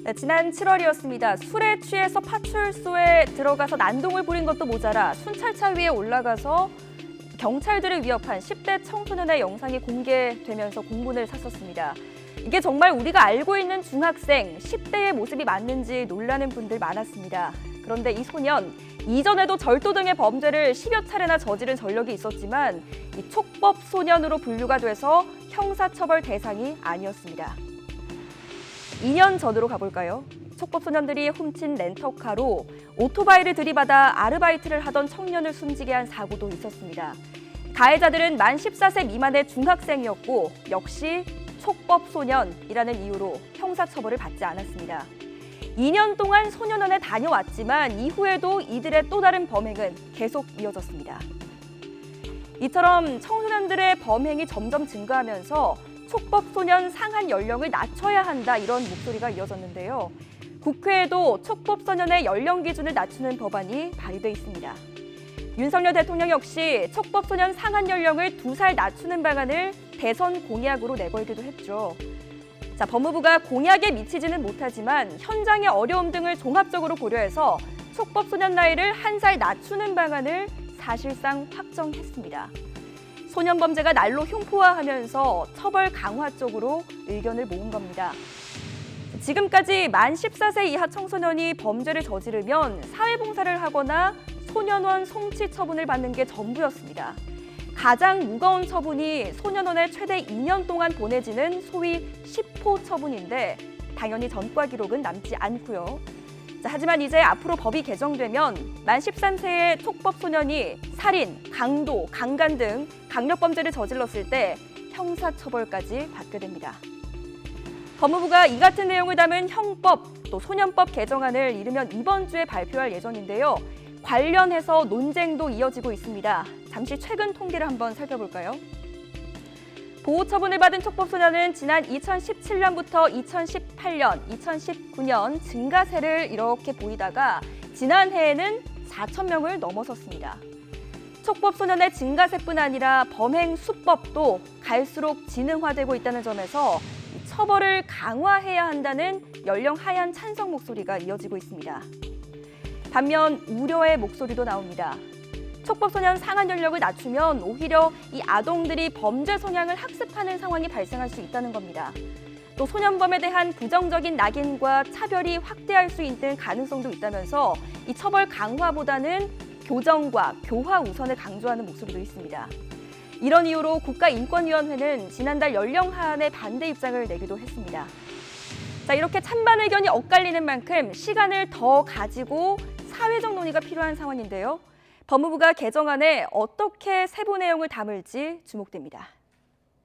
네, 지난 7월이었습니다. 술에 취해서 파출소에 들어가서 난동을 부린 것도 모자라 순찰차 위에 올라가서 경찰들을 위협한 10대 청소년의 영상이 공개되면서 공분을 샀었습니다. 이게 정말 우리가 알고 있는 중학생 10대의 모습이 맞는지 놀라는 분들 많았습니다. 그런데 이 소년, 이전에도 절도 등의 범죄를 10여 차례나 저지른 전력이 있었지만 이 촉법 소년으로 분류가 돼서 형사처벌 대상이 아니었습니다. 2년 전으로 가볼까요? 촉법 소년들이 훔친 렌터카로 오토바이를 들이받아 아르바이트를 하던 청년을 숨지게 한 사고도 있었습니다. 가해자들은 만 14세 미만의 중학생이었고 역시 촉법 소년이라는 이유로 형사처벌을 받지 않았습니다. 2년 동안 소년원에 다녀왔지만 이후에도 이들의 또 다른 범행은 계속 이어졌습니다. 이처럼 청소년들의 범행이 점점 증가하면서 촉법소년 상한 연령을 낮춰야 한다 이런 목소리가 이어졌는데요. 국회에도 촉법소년의 연령 기준을 낮추는 법안이 발의돼 있습니다. 윤석열 대통령 역시 촉법소년 상한 연령을 2살 낮추는 방안을 대선 공약으로 내걸기도 했죠. 자, 법무부가 공약에 미치지는 못하지만 현장의 어려움 등을 종합적으로 고려해서 촉법소년 나이를 1살 낮추는 방안을 사실상 확정했습니다. 소년 범죄가 날로 흉포화하면서 처벌 강화 쪽으로 의견을 모은 겁니다. 지금까지 만 14세 이하 청소년이 범죄를 저지르면 사회봉사를 하거나 소년원 송치 처분을 받는 게 전부였습니다. 가장 무거운 처분이 소년원에 최대 2년 동안 보내지는 소위 10호 처분인데 당연히 전과 기록은 남지 않고요. 하지만 이제 앞으로 법이 개정되면 만 13세의 촉법 소년이 살인, 강도, 강간 등 강력범죄를 저질렀을 때 형사처벌까지 받게 됩니다. 법무부가 이 같은 내용을 담은 형법, 또 소년법 개정안을 이르면 이번 주에 발표할 예정인데요. 관련해서 논쟁도 이어지고 있습니다. 잠시 최근 통계를 한번 살펴볼까요? 보호처분을 받은 촉법소년은 지난 2017년부터 2018년, 2019년 증가세를 이렇게 보이다가 지난해에는 4천 명을 넘어섰습니다. 촉법소년의 증가세뿐 아니라 범행 수법도 갈수록 지능화되고 있다는 점에서 처벌을 강화해야 한다는 연령 하향 찬성 목소리가 이어지고 있습니다. 반면 우려의 목소리도 나옵니다. 촉법소년 상한 연령을 낮추면 오히려 이 아동들이 범죄 성향을 학습하는 상황이 발생할 수 있다는 겁니다. 또 소년범에 대한 부정적인 낙인과 차별이 확대할 수 있는 가능성도 있다면서 이 처벌 강화보다는 교정과 교화 우선을 강조하는 목소리도 있습니다. 이런 이유로 국가인권위원회는 지난달 연령 하한에 반대 입장을 내기도 했습니다. 자, 이렇게 찬반 의견이 엇갈리는 만큼 시간을 더 가지고 사회적 논의가 필요한 상황인데요. 법무부가 개정안에 어떻게 세부 내용을 담을지 주목됩니다.